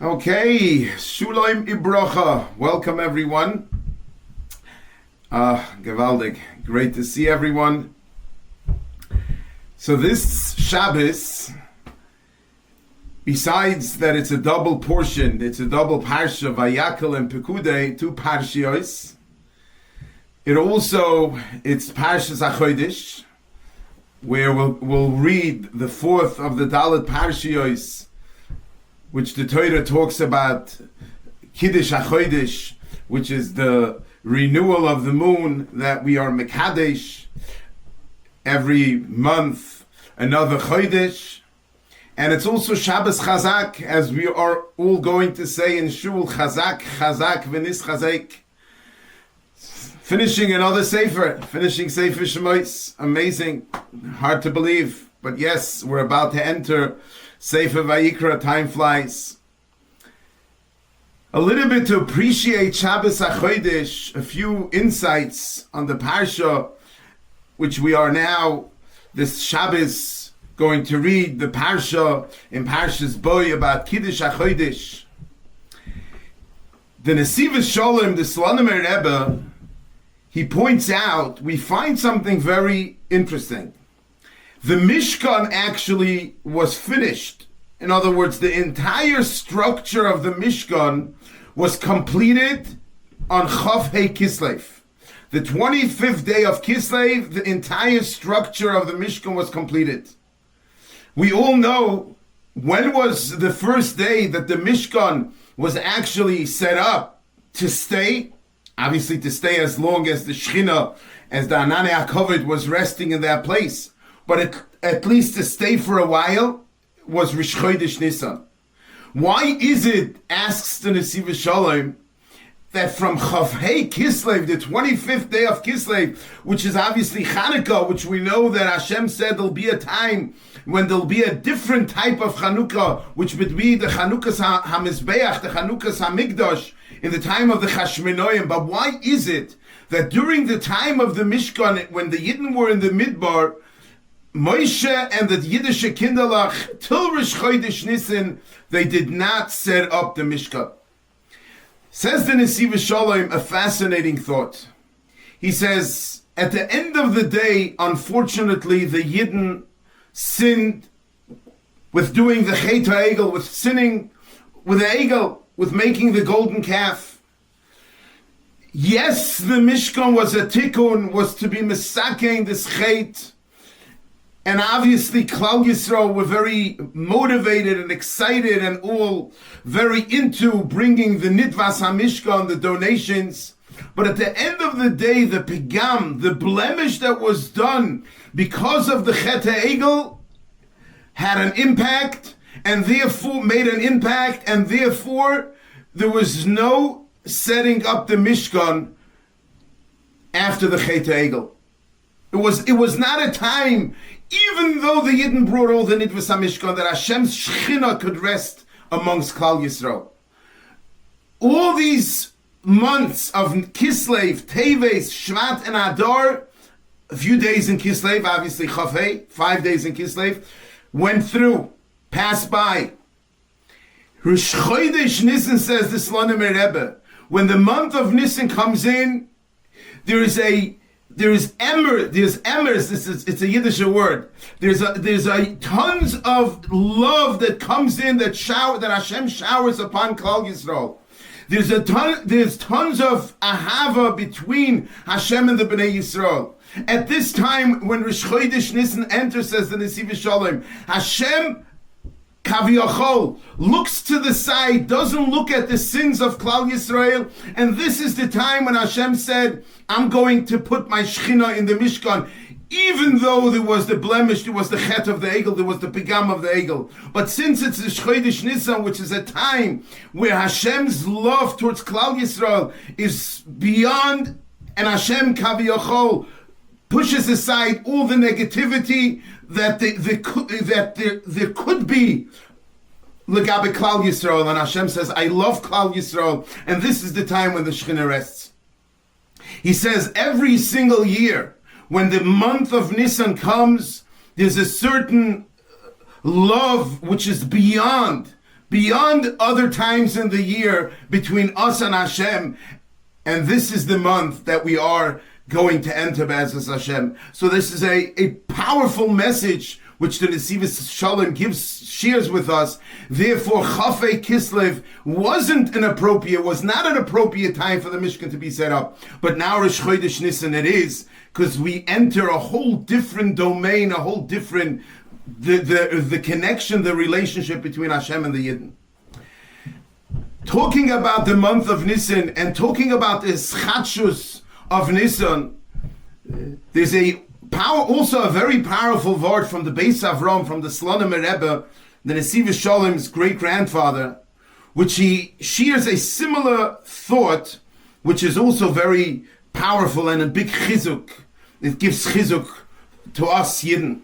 Okay, Shulaim Ibrocha. Welcome everyone. Gewaldig. Great to see everyone. So this Shabbos, besides that it's a double portion, it's a double Parsha, Vayakhel and Pekudei, two Parshios. It's Parshas Kodesh, where we'll read the fourth of the Dalet Parshios, which the Torah talks about Kiddush HaChodesh, which is the renewal of the moon, that we are Mekadesh every month, another Chodesh. And it's also Shabbos Chazak, as we are all going to say in Shul, Chazak, Chazak, V'nis Chazak. Finishing another Sefer, finishing Sefer Shemos. Amazing, hard to believe. But yes, we're about to enter Sefer Vayikra, time flies. A little bit to appreciate Shabbos HaChodesh, a few insights on the Parsha, which we are now, this Shabbos, going to read the Parsha in Parshas Vayakhel about Kiddush HaChodesh. The Nesivos Shalom, the Slonimer Rebbe, he points out, we find something very interesting. The Mishkan actually was finished. In other words, the entire structure of the Mishkan was completed on Chav Hei Kislev. The 25th day of Kislev, the entire structure of the Mishkan was completed. We all know when was the first day that the Mishkan was actually set up to stay. Obviously to stay as long as the Shechinah, as the Ananei HaKavod was resting in that place. But at least to stay for a while was Rish Chodesh Nissan. Why is it, asks the Nesivos Shalom, that from Chav Hei Kislev, the 25th day of Kislev, which is obviously Chanukah, which we know that Hashem said there'll be a time when there'll be a different type of Chanukah, which would be the Chanukas HaMizbeach, the Chanukas HaMikdash, in the time of the Chashmonaim. But why is it that during the time of the Mishkan, when the Yidden were in the Midbar, Moshe and the Yiddish Kinderlach, till Rish Chodesh Nisan, they did not set up the Mishkan? Says the Nesivos Shalom a fascinating thought. He says, at the end of the day, unfortunately, the Yidden sinned with doing the Chet HaEgel, with sinning with the Egel, with making the golden calf. Yes, the Mishkan was a tikkun, was to be misakein this Chet. And obviously, Klal Yisrael were very motivated and excited and all very into bringing the Nitvas HaMishkan, the donations. But at the end of the day, the pigam, the blemish that was done because of the Chet HaEgel had an impact, and therefore made an impact, and therefore there was no setting up the Mishkan after the Chet HaEgel. It was not a time, even though the Yidden brought all the Nitvas HaMishkan, that Hashem's Shechinah could rest amongst Klal Yisrael. All these months of Kislev, Teves, Shvat, and Adar, a few days in Kislev, obviously Chav Hei, 5 days in Kislev, went through, passed by. Rish Chodesh Nisan, says the Slonimer Rebbe, when the month of Nisan comes in, there's emers, it's a Yiddish word. There's a tons of love that comes in, that Hashem showers upon Klal Yisrael. There's tons of ahava between Hashem and the Bnei Yisrael. At this time, when Rish Chodesh Nisan enters, says the Nesivos Shalom, Hashem Kaviyachol looks to the side, doesn't look at the sins of Klal Yisrael, and this is the time when Hashem said, I'm going to put my Shechinah in the Mishkan, even though there was the blemish, there was the chet of the Egel, there was the pigam of the Egel. But since it's the Chodesh Nisan, which is a time where Hashem's love towards Klal Yisrael is beyond, and Hashem Kaviyachol pushes aside all the negativity that there could be legabe Klal Yisrael, and Hashem says, I love Klal Yisrael, and this is the time when the Shechinah rests. He says every single year, when the month of Nisan comes, there's a certain love which is beyond beyond other times in the year between us and Hashem. And this is the month that we are going to enter B'ezras Hashem. So this is a powerful message which the Nesivos Shalom shares with us. Therefore, Chafei Kislev was not an appropriate time for the Mishkan to be set up. But now Rosh Chodesh Nissan it is, because we enter a whole different domain, a whole different, the connection, the relationship between Hashem and the Yidden. Talking about the month of Nissan and talking about the Schachus of Nissan, there's also a very powerful word from the Beis Avram, from the Slonim Rebbe, the Nesivos Shalom's great-grandfather, which he shares a similar thought, which is also very powerful and a big chizuk. It gives chizuk to us Yidden.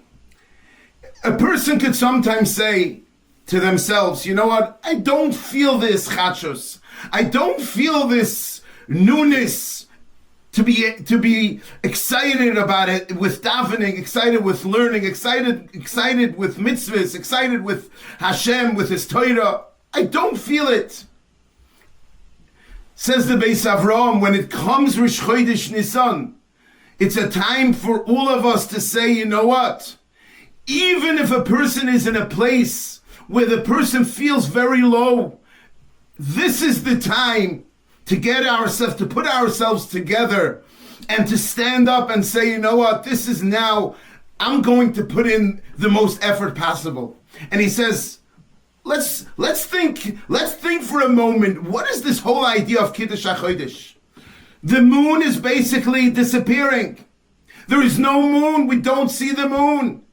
A person could sometimes say to themselves, you know what, I don't feel this chachos. I don't feel this newness to be excited about it with davening, excited with learning, excited with mitzvos, excited with Hashem, with His Torah. I don't feel it. Says the Beis Avram, when it comes Rosh Chodesh Nisan, it's a time for all of us to say, you know what? Even if a person is in a place where the person feels very low, this is the time to to put ourselves together and to stand up and say, you know what, this is now, I'm going to put in the most effort possible. And he says, let's think for a moment, what is this whole idea of Kiddush HaChodesh? The moon is basically disappearing. There is no moon, we don't see the moon.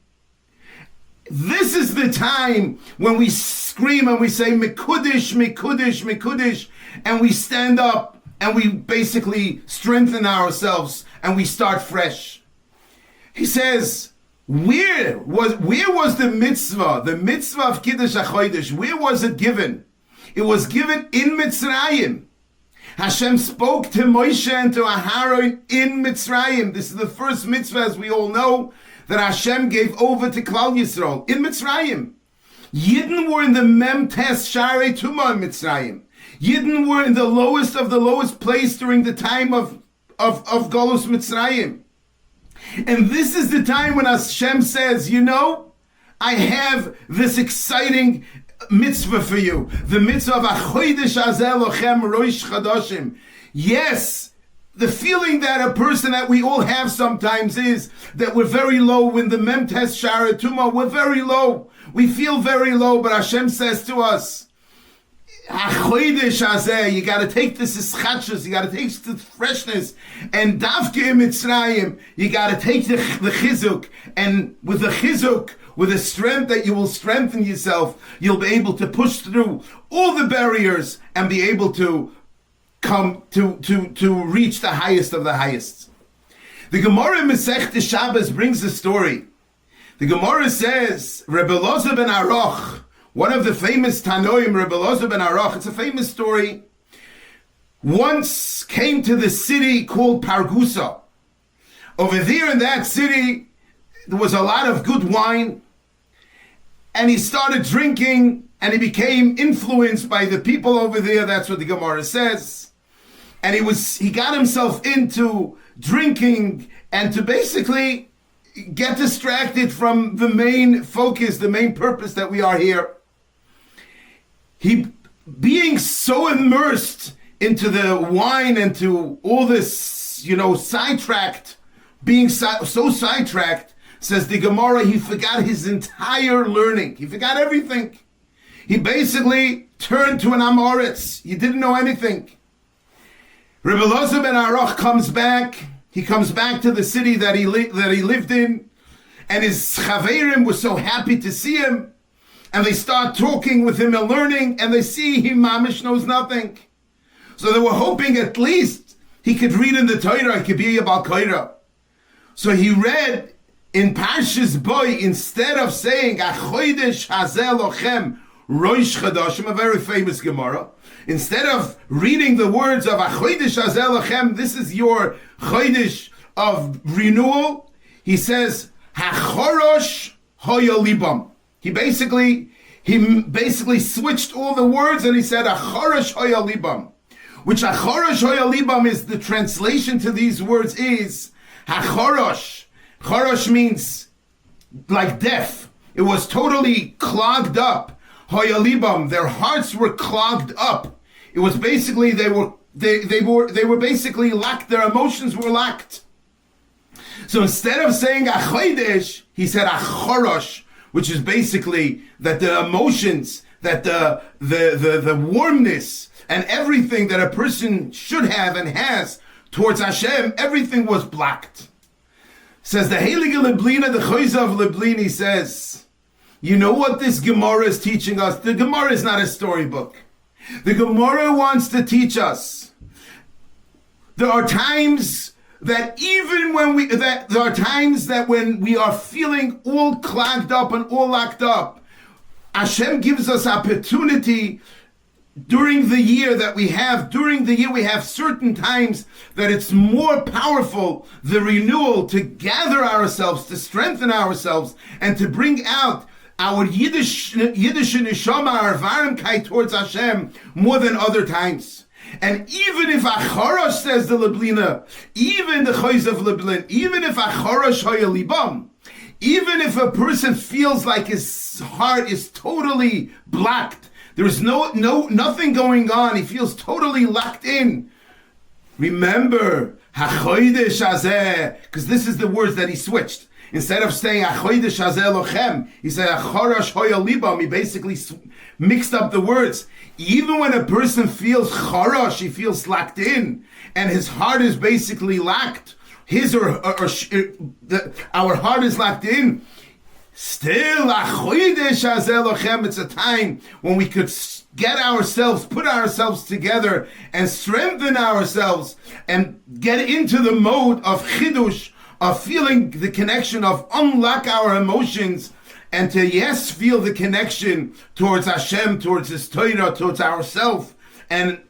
This is the time when we scream and we say, Mekudesh, Mekudesh, Mekudesh, and we stand up and we basically strengthen ourselves and we start fresh. He says, where was the mitzvah of Kiddush HaChodesh? Where was it given? It was given in Mitzrayim. Hashem spoke to Moshe and to Aharon in Mitzrayim. This is the first mitzvah, as we all know, that Hashem gave over to Klal Yisrael in Mitzrayim. Yidden were in the Memtes Sharei Tumah in Mitzrayim. Yidden were in the lowest of the lowest place during the time of Golus Mitzrayim. And this is the time when Hashem says, you know, I have this exciting mitzvah for you. The mitzvah of Achodesh Hazeh Lochem Rosh Chadashim. Yes, the feeling that a person that we all have sometimes is that we're very low. When the Memtes Shara Tumah, we're very low. We feel very low, but Hashem says to us, Achodesh Hazeh, you got to take this ischachus, you got to take the freshness, and Davke Mitzrayim, you got to take the chizuk, and with the chizuk, with the strength that you will strengthen yourself, you'll be able to push through all the barriers and be able to come to reach the highest of the highest. The Gemara in Masechta Shabbos brings a story. The Gemara says, Rabbi Elazar ben Aroch, one of the famous Tanoim, Rabbi Elazar ben Aroch, it's a famous story, once came to the city called Pargusa. Over there in that city, there was a lot of good wine, and he started drinking, and he became influenced by the people over there. That's what the Gemara says. And he got himself into drinking and to basically get distracted from the main focus, the main purpose that we are here. He, being so immersed into the wine and to all this, sidetracked, being so sidetracked, says the Gemara, he forgot his entire learning. He forgot everything. He basically turned to an Amoritz. He didn't know anything. Rabbi Elazar ben Aroch comes back. He comes back to the city that he lived in, and his chaverim were so happy to see him, and they start talking with him and learning, and they see he mamish knows nothing. So they were hoping at least he could read in the Torah, he could be a Bal Korah. So he read in Parshas Vayakhel, instead of saying Achodesh Hazeh Lochem Rosh Chadashim, a very famous Gemara, instead of reading the words of Achodesh Hazeh Lochem, this is your Chodesh of renewal, he says Hachorosh Hoya Libam. He he basically switched all the words and he said, Acharash hoya libam. Which Acharash hoya libam is, the translation to these words is, Acharash. Charash means like deaf. It was totally clogged up. Hoya libam, their hearts were clogged up. It was basically, they were basically lacked, their emotions were lacked. So instead of saying Achodesh, he said Acharash, which is basically that the emotions, that the warmness and everything that a person should have and has towards Hashem, everything was blocked. Says the Heilige Liblina, the Choizav Liblini says, you know what this Gemara is teaching us? The Gemara is not a storybook. The Gemara wants to teach us. There are times that when we are feeling all clogged up and all locked up, Hashem gives us opportunity during the year that we have. During the year we have certain times that it's more powerful, the renewal, to gather ourselves, to strengthen ourselves, and to bring out our Yiddish neshama, our varimkeit towards Hashem more than other times. And even if Acharash, says the Liblina, even the Choiz of Liblin, even if Acharash hoya libam, even if a person feels like his heart is totally blocked, there's nothing going on, he feels totally locked in, remember, HaChodesh hazeh, because this is the words that he switched. Instead of saying Achodesh hazeh lochem, he said Acharash hoya libam. He basically mixed up the words. Even when a person feels charash, he feels locked in, and his heart is basically locked. Our heart is locked in. Still, Achodesh hazeh lochem. It's a time when we could get ourselves, put ourselves together, and strengthen ourselves, and get into the mode of chidush, of feeling the connection, of unlock our emotions, and to feel the connection towards Hashem, towards His Torah, towards ourselves, and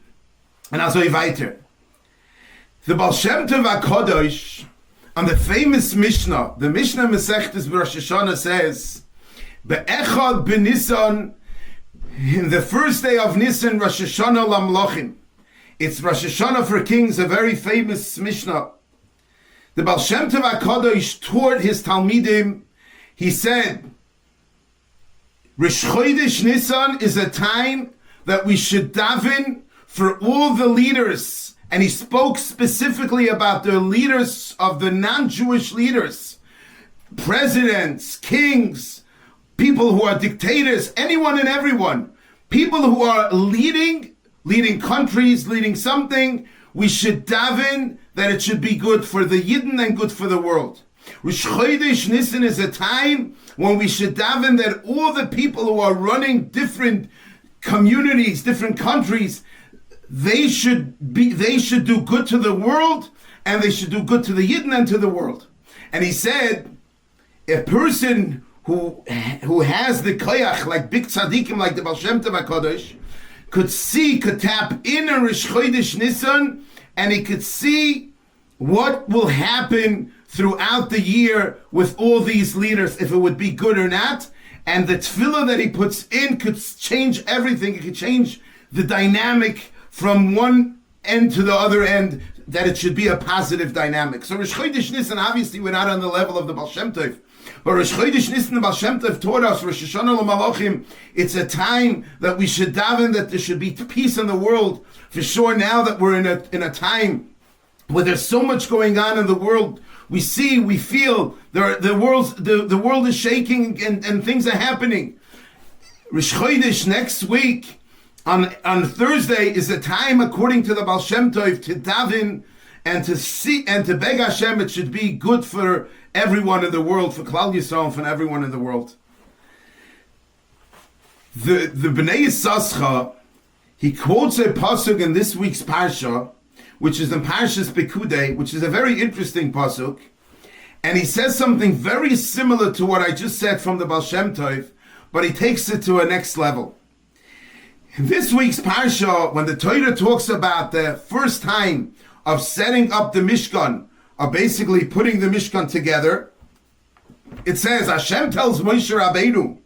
also weiter. The Baal Shem Tov HaKadosh, on the famous Mishnah, the Mishnah Masechtas Rosh Hashanah says, Be'echad b'Nissan, in the first day of Nissan, Rosh Hashanah Lamlochim. It's Rosh Hashanah for kings, a very famous Mishnah. The Baal Shem Tov HaKadosh taught his Talmidim, he said, Rosh Chodesh Nissan is a time that we should daven for all the leaders. And he spoke specifically about the leaders of the non-Jewish leaders, presidents, kings, people who are dictators, anyone and everyone, people who are leading countries, leading something. We should daven that it should be good for the Yidden and good for the world. Rosh Chodesh Nissan is a time when we should daven that all the people who are running different communities, different countries, they should do good to the world, and they should do good to the Yidden and to the world. And he said, a person who has the koyach, like big tzaddikim, like the Baal Shem Tov HaKadosh, could tap in a Rosh Chodesh Nissan, and he could see what will happen throughout the year with all these leaders, if it would be good or not. And the tefillah that he puts in could change everything. It could change the dynamic from one end to the other end, that it should be a positive dynamic. So Rosh Chodesh Nissan, obviously we're not on the level of the Baal Shem Tov, but Rosh Chodesh Nissan, the Baal Shem Tov taught us, Rosh Hashanah L'Malachim, it's a time that we should daven that there should be peace in the world. For sure, now that we're in a time where there's so much going on in the world, we see, we feel, the world is shaking and things are happening. Rosh Chodesh next week, on Thursday, is a time, according to the Baal Shem Tov, to daven and to see and to beg Hashem it should be good for everyone in the world, for Klal Yisrael, for everyone in the world. The Bnei Yissaschar, he quotes a pasuk in this week's Parsha, which is in Parshas Pekudei, which is a very interesting pasuk, and he says something very similar to what I just said from the Baal Shem Tov, but he takes it to a next level. In this week's Parsha, when the Torah talks about the first time of setting up the Mishkan, of basically putting the Mishkan together, it says, Hashem tells Moshe Rabbeinu,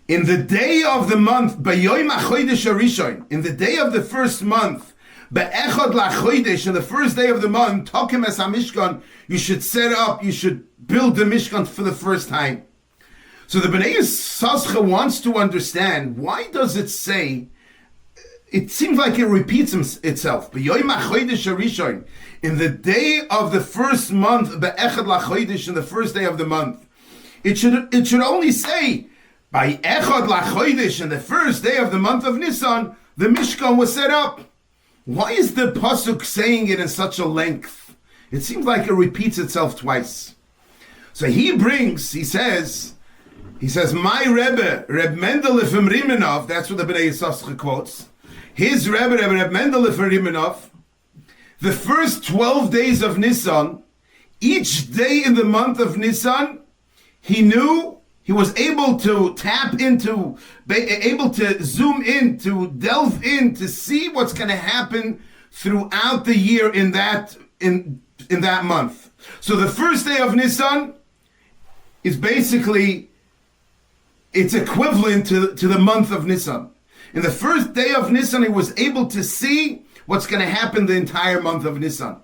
In the day of the month, Bayoim HaChodesh HaRishon, in the day of the first month, Be'echad LaChodesh, in the first day of the month, Tokim Es HaMishkan, you should set up, you should build the Mishkan for the first time. So the Bnei Yissaschar wants to understand, why does it say, it seems like it repeats itself, Bayoim HaChodesh HaRishon, in the day of the first month, Be'echad LaChodesh, in the first day of the month. It should only say, by Echad LaChodesh, in the first day of the month of Nissan, the Mishkan was set up. Why is the pasuk saying it in such a length? It seems like it repeats itself twice. So he says, my Rebbe, Reb Mendel from Rimenov, that's what the Bnei Yissaschar quotes, his Rebbe, Reb Mendel from Rimenov, the first 12 days of Nissan, each day in the month of Nissan, he was able to tap into, able to zoom in, to delve in, to see what's going to happen throughout the year in that month. So the first day of Nissan is basically, it's equivalent to the month of Nissan. In the first day of Nissan, he was able to see what's going to happen the entire month of Nissan.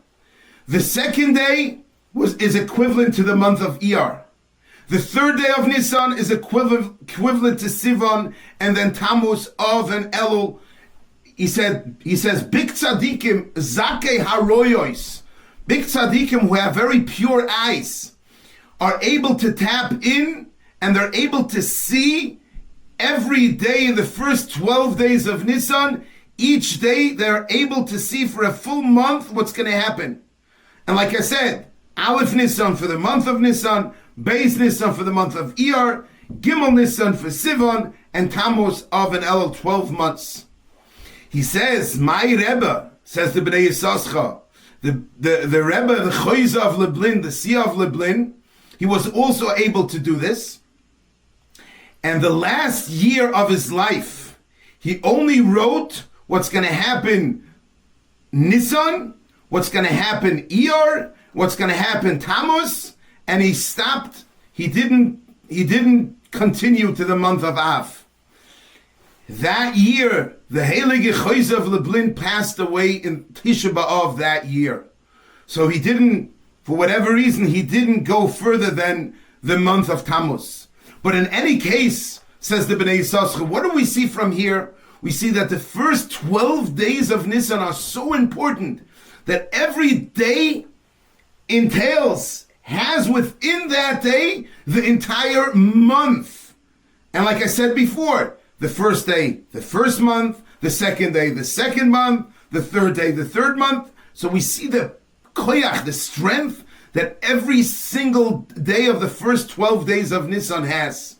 The second day is equivalent to the month of Iyar. The third day of Nissan is equivalent to Sivan, and then Tammuz, Av, and Elul. He says, big tzaddikim, zakei haroyos, big tzaddikim who have very pure eyes, are able to tap in, and they're able to see every day in the first 12 days of Nissan. Each day they're able to see for a full month what's going to happen. And like I said, Aleph Nissan for the month of Nissan, Beis Nissan for the month of Iyar, Gimel Nissan for Sivan, and Tammuz, Av, and Elul, 12 months. He says, my Rebbe, says the Bnei Yissaschar, the Rebbe, the Choyza of Lublin, the Sia of Lublin, he was also able to do this. And the last year of his life, he only wrote what's going to happen Nissan, what's going to happen Iyar, what's going to happen Tammuz, and he stopped. He didn't continue to the month of Av. That year, the Heilige Choyza of Lublin passed away in Tisha B'Av that year. So he didn't, for whatever reason, he didn't go further than the month of Tammuz. But in any case, says the Bnei Yissaschar, what do we see from here? We see that the first 12 days of Nisan are so important that every day has within that day the entire month. And like I said before, the first day, the first month, the second day, the second month, the third day, the third month. So we see the koyach, the strength that every single day of the first 12 days of Nisan has.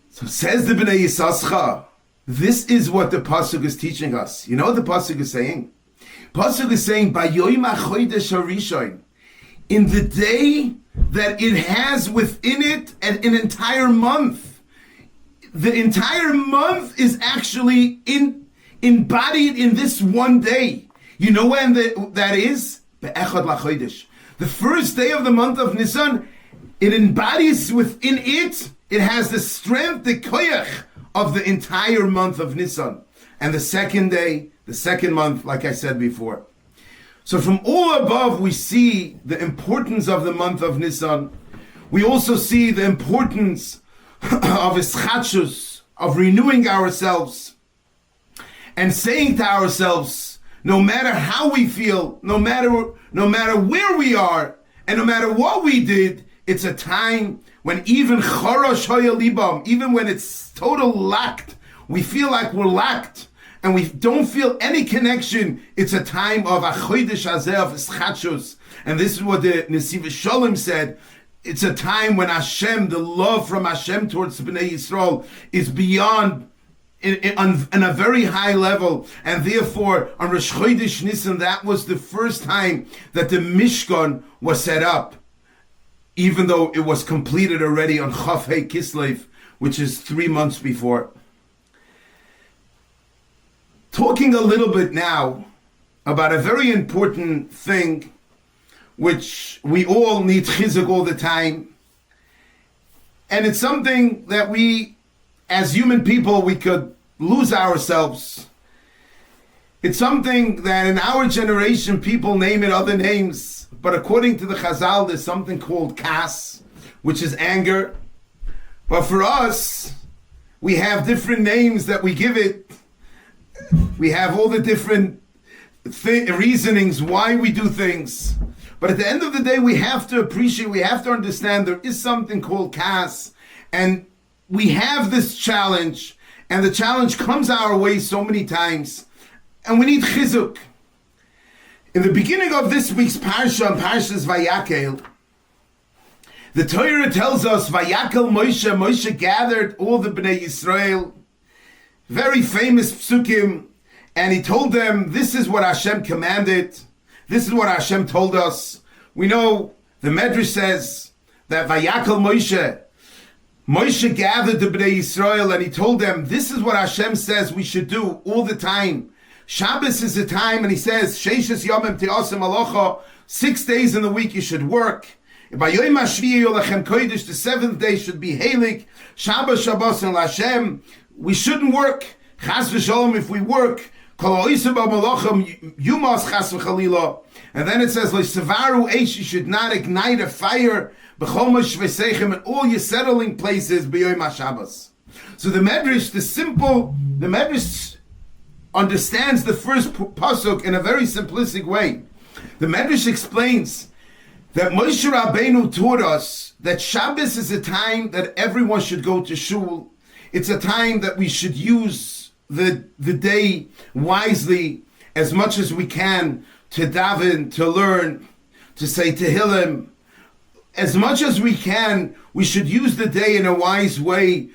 So says the Bnei Yissaschar, this is what the pasuk is teaching us. You know what the pasuk is saying? Pasuk is saying, Bayoim HaChodesh HaRishon, in the day that it has within it an entire month. The entire month is actually embodied in this one day. You know when that is? Be'echad LaChodesh. The first day of the month of Nisan, it embodies within it, it has the strength, the koyach of the entire month of Nisan. And the second day, the second month, like I said before. So from all above, we see the importance of the month of Nisan. We also see the importance of ischatshus, of renewing ourselves, and saying to ourselves, no matter how we feel, no matter where we are, and no matter what we did, it's a time when even charash hoya libam, even when it's total lacked, we feel like we're lacked, and we don't feel any connection. It's a time of achodesh hazeh, of ischatshus. And this is what the Nesiv Shalom said. It's a time when Hashem, the love from Hashem towards Bnei Yisrael, is beyond, on a very high level. And therefore, on Rosh Chodesh Nisan, that was the first time that the Mishkan was set up, even though it was completed already on Chaf Hei Kislev, which is 3 months before. Talking a little bit now about a very important thing, which we all need chizuk all the time. And it's something that we as human people, we could lose ourselves. It's something that in our generation, people name it other names. But according to the Chazal, there's something called kas, which is anger. But for us, we have different names that we give it. We have all the different reasonings why we do things. But at the end of the day, we have to appreciate, we have to understand there is something called kas. And we have this challenge. And the challenge comes our way so many times. And we need chizuk. In the beginning of this week's Parsha, Parshas Vayakhel, the Torah tells us, Vayakhel Moshe gathered all the Bnei Yisrael, very famous psukim, and he told them, this is what Hashem commanded, this is what Hashem told us. We know, the Medrash says, that Vayakhel Moshe gathered the Bnei Yisrael, and he told them, this is what Hashem says we should do all the time. Shabbos is a time, and he says, Sheishes Yomim Te'asim Alocha, 6 days in the week you should work. By Yom HaShvi'i Yolechem Kodesh, the 7th day should be Heilig. Shabbos and Hashem, we shouldn't work. Chas v'sholom, if we work, Kol ha'oiseh b'malachim yumas chas v'chalila. And then it says, L'sevaru eish, you should not ignite a fire, b'chol v'seichem, in all your settling places, b'yom HaShabbos. So the Medrash, the Medrash understands the first pasuk in a very simplistic way. The Medrash explains that Moshe Rabbeinu taught us that Shabbos is a time that everyone should go to shul. It's a time that we should use the day wisely as much as we can to daven, to learn, to say Tehillim. As much as we can, we should use the day in a wise way,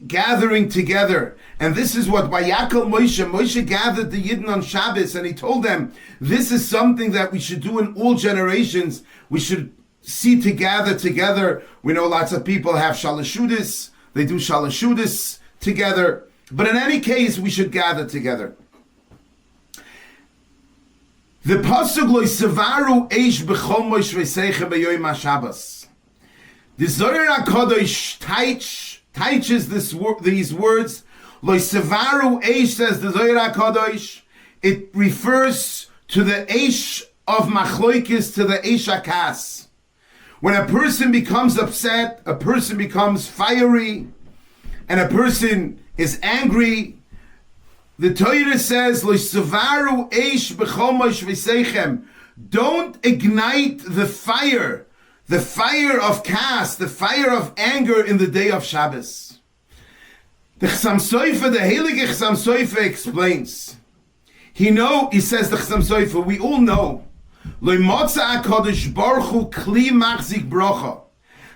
gathering together. And this is what Vayakhel Moshe gathered the Yidden on Shabbos, and he told them, this is something that we should do in all generations. We should see to gather together. We know lots of people have Shalashudis, they do Shalashudis together. But in any case, we should gather together. The pasuk Lo sevaru eish b'chol Moshe v'seichem b'yom HaShabbos. The Zohar HaKadosh teaches these words. Lo sevaru eish, says the Zohar HaKadosh. It refers to the eish of machloikis, to the eish hakas. When a person becomes upset, a person becomes fiery, and a person is angry, the Torah says, Lo sevaru eish b'chol Moshe v'seichem. Don't ignite the fire of kas, the fire of anger in the day of Shabbos. The Chassam Sofer, the Heilige Chassam Sofer explains. He says the Chassam Sofer, we all know, Lo motza HaKadosh Baruch Hu kli machzik bracha.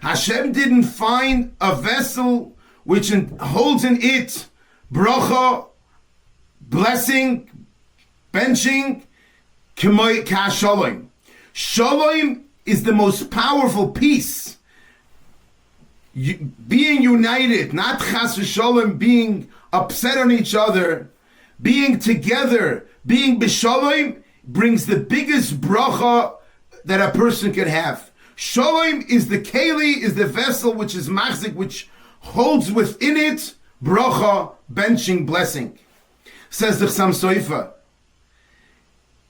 Hashem didn't find a vessel which holds in it bracha, blessing, benching, k'moy ka'shalom. Shalom is the most powerful peace. Being united, not chas v'shalom, being upset on each other, being together, being b'shalom, brings the biggest bracha that a person can have. Shalom is the keli, is the vessel which is machzik, which holds within it bracha, benching, blessing. Says the Chassam Sofer.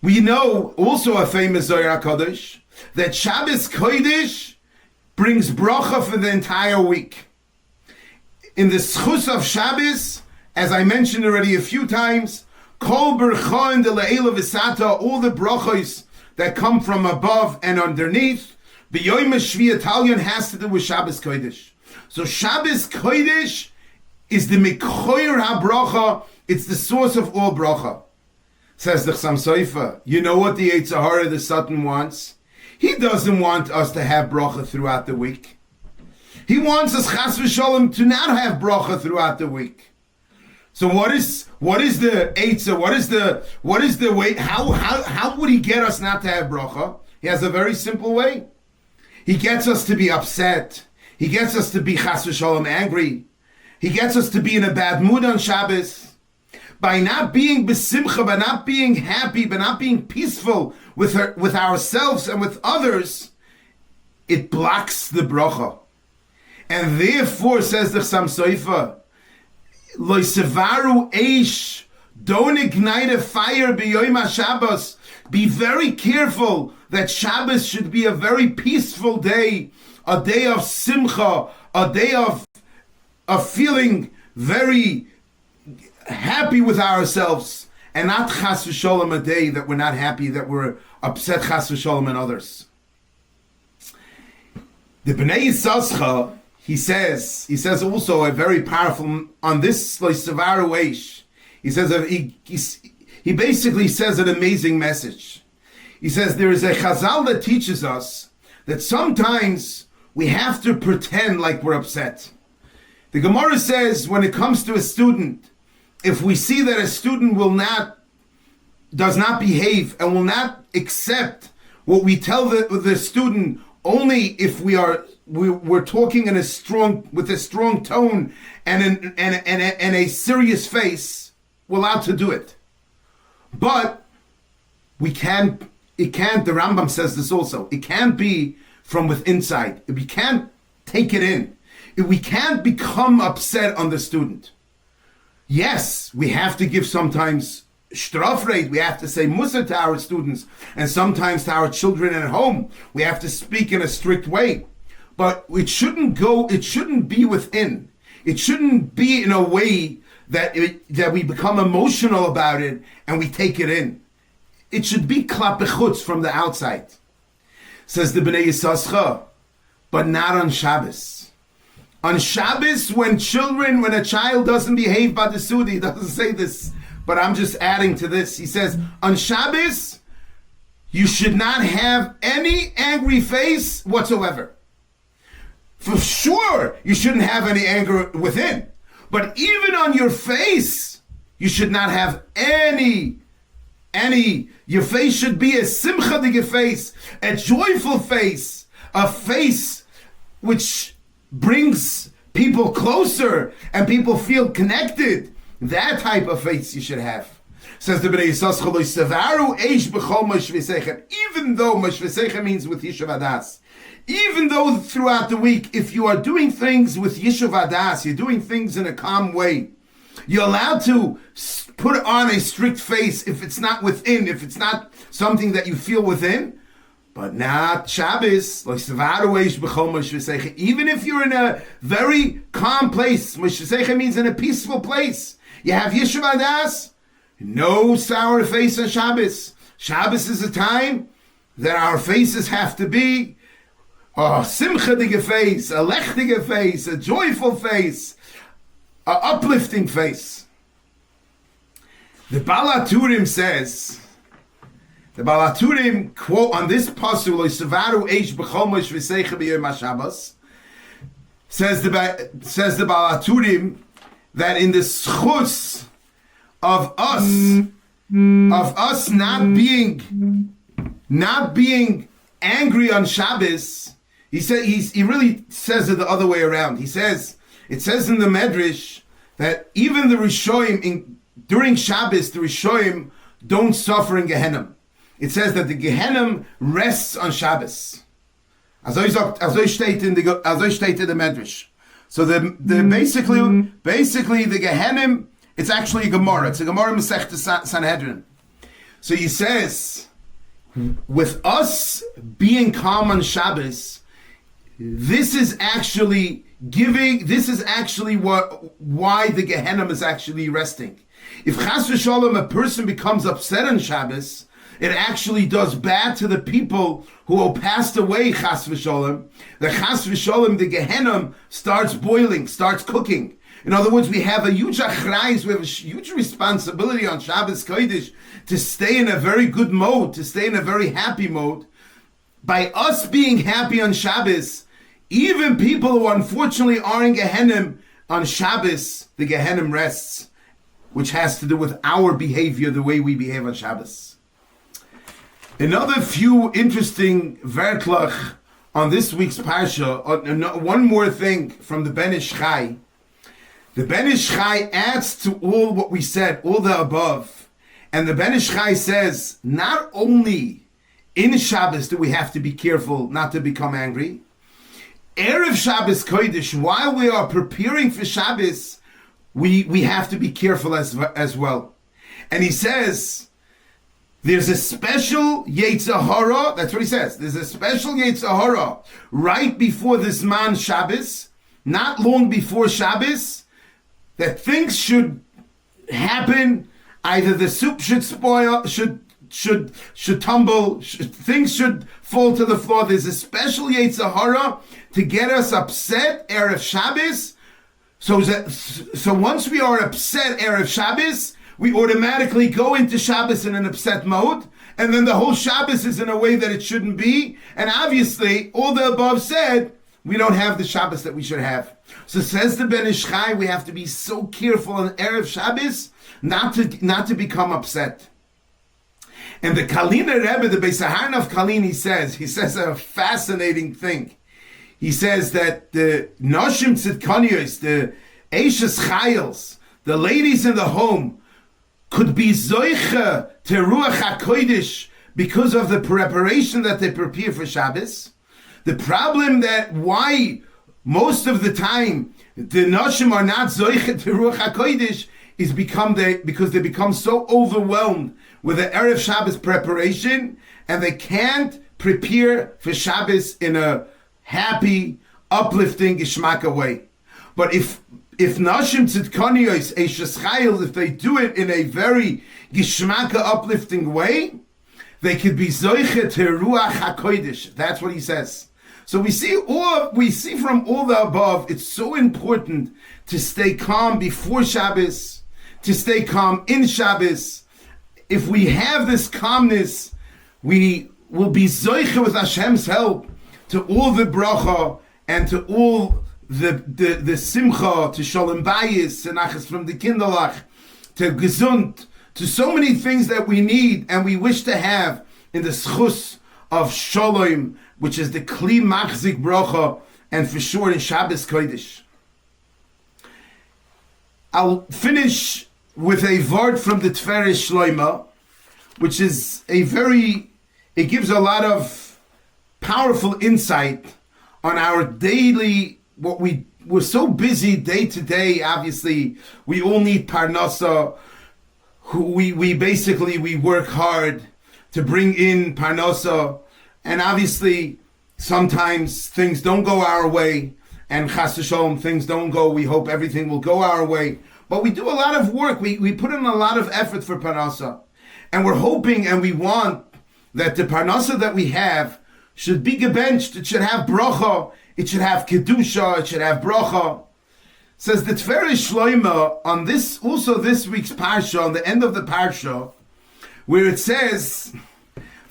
We know also a famous Zohar HaKadosh that Shabbos Kodesh brings bracha for the entire week. In the schus of Shabbos, as I mentioned already a few times, Kol bercha and the le'ela v'sata, all the brachos that come from above and underneath, b'yoyim hashvi Italian has to do with Shabbos Kodesh. So Shabbos Kodesh is the mikhoyer ha-bracha, it's the source of all bracha. Says the Chassam Sofer, you know what the Yetzer Hara, the Satan, wants? He doesn't want us to have bracha throughout the week. He wants us, chas v'sholem, to not have bracha throughout the week. So what is the Yetzer? What is the way? How would he get us not to have bracha? He has a very simple way. He gets us to be upset. He gets us to be chas v'sholem angry. He gets us to be in a bad mood on Shabbos. By not being besimcha, by not being happy, by not being peaceful with ourselves and with others, it blocks the bracha. And therefore, says the Chassam Sofer, Loisevaru eish, don't ignite a fire b'yoyim HaShabbos. Be very careful that Shabbos should be a very peaceful day, a day of simcha, a day of feeling very happy with ourselves, and not chas v'sholem, a day that we're not happy, that we're upset chas v'sholem and others. The Bnei Yissaschar, he says also a very powerful, on this Loisevaru eish, he says he basically says an amazing message. He says there is a chazal that teaches us that sometimes we have to pretend like we're upset. The Gemara says when it comes to a student, if we see that a student does not behave and will not accept what we tell the student, only if we're talking with a strong tone and a serious face, we're allowed to do it. But the Rambam says this also, it can't be from within inside. We can't take it in. We can't become upset on the student. Yes, we have to give sometimes strafreit, we have to say mussar to our students, and sometimes to our children at home, we have to speak in a strict way. But it shouldn't be within. It shouldn't be in a way that we become emotional about it and we take it in. It should be klape chutz, from the outside. Says the Bnei Yissaschar, but not on Shabbos. On Shabbos, when a child doesn't behave by the Sudi, he doesn't say this, but I'm just adding to this. He says, on Shabbos, you should not have any angry face whatsoever. For sure, you shouldn't have any anger within. But even on your face, you should not have any. Your face should be a simcha face, a joyful face, a face which brings people closer and people feel connected. That type of face you should have. Says the Bnei Yissaschar, Sevaru eish b'chol mashvesechem. Even though mashvesechem means with Yishuv Adas, even though throughout the week, if you are doing things with Yishuv Adas, you're doing things in a calm way, you're allowed to put on a strict face if it's not within, if it's not something that you feel within, but not Shabbos. Even if you're in a very calm place, Mashvesechem means in a peaceful place, you have Yishuv Adas, no sour face on Shabbos. Shabbos is a time that our faces have to be a simcha face, a lechtige face, a joyful face, a uplifting face. The Baal HaTurim says, the Baal HaTurim quote on this pasuk, Sevaru eish b'chol mashvesechem b'yom HaShabbos, says the Baal HaTurim that in the schus of us not being angry on Shabbos, he really says it the other way around. He says, it says in the Medrash that even the Rishoyim during Shabbos, the Rishoyim don't suffer in Gehenna. It says that the Gehenna rests on Shabbos. As I state in the Medrash. So basically the Gehenna, it's actually a Gemara. It's a Gemara Masechta Sanhedrin. So he says, with us being calm on Shabbos, this is actually why the Gehenna is actually resting. If chas v'sholem, a person becomes upset on Shabbos, it actually does bad to the people who passed away, chas v'sholem. The chas v'sholem, the Gehenna starts boiling, starts cooking. In other words, we have a huge achrayus, we have a huge responsibility on Shabbos Kodesh to stay in a very good mode, to stay in a very happy mode. By us being happy on Shabbos, even people who unfortunately are in Gehenna on Shabbos, the Gehenna rests, which has to do with our behavior, the way we behave on Shabbos. Another few interesting verklach on this week's Parsha. One more thing from the Ben Ish Chai. The Ben Ish Chai adds to all what we said, all the above. And the Ben Ish Chai says, not only in Shabbos do we have to be careful not to become angry, Erev Shabbos Kodesh, while we are preparing for Shabbos, we have to be careful as well. And he says, there's a special Yetzer Hara, that's what he says, there's a special Yetzer Hara right before this man Shabbos, not long before Shabbos, that things should happen, either the soup should spoil, should tumble, things should fall to the floor. There's a special Yetzer Hara to get us upset Erev Shabbos. So once we are upset Erev Shabbos, we automatically go into Shabbos in an upset mode, and then the whole Shabbos is in a way that it shouldn't be. And obviously, all the above said, we don't have the Shabbos that we should have. So says the Ben Ish Chai, we have to be so careful on Erev Shabbos not to become upset. And the Kalina Rebbe, the Beis Haran of Kalin, he says a fascinating thing. He says that the Noshim Tzidkanios, the Eishes Chayils, the ladies in the home, could be Zoicha to Ruach HaKodesh because of the preparation that they prepare for Shabbos. The problem that why most of the time the Noshim are not Zoicha to Ruach HaKodesh is because they become so overwhelmed with the Erev Shabbos preparation, and they can't prepare for Shabbos in a happy, uplifting, gishmaka way. But if Nashim Tzidkanios, Eishes Chayil, if they do it in a very gishmaka, uplifting way, they could be Zoiche to Ruach HaKodesh. That's what he says. So we see from all the above, it's so important to stay calm before Shabbos, to stay calm in Shabbos. If we have this calmness, we will be Zoiche with Hashem's help to all the bracha and to all the simcha, to Shalom Bayis, to Nachas from the Kinderlach, to Gesund, to so many things that we need and we wish to have in the schus of Shalom, which is the Kli Machzik bracha, and for sure in Shabbos Kodesh. I'll finish with a word from the Tferes Shloima, which is it gives a lot of powerful insight on our daily, we're so busy day to day. Obviously, we all need parnasa. We work hard to bring in parnasa, and obviously sometimes things don't go our way, and chas v'sholom, things don't go. We hope everything will go our way, but we do a lot of work. We put in a lot of effort for parnasa, and we're hoping and we want that the parnasa that we have should be gebenched. It should have bracha. It should have kedusha. It should have bracha. Says the Tferes Shloima on this week's Parsha, on the end of the Parsha, where it says,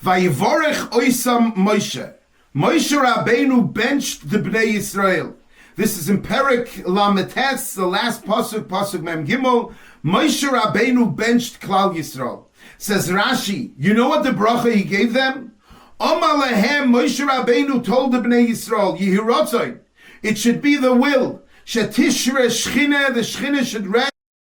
Vayivorech oisam Moshe. Moshe Rabbeinu benched the Bnei Yisrael. This is in Perek Lametes, the last pasuk Mem Gimel. Moshe Rabbeinu benched Klal Yisrael. Says Rashi, you know what the bracha he gave them? Omar lehem, Moshe Rabbeinu told the Bnei Yisrael, Yehirotzon, it should be the will. Shetishre Shechinah, the Shechinah should rest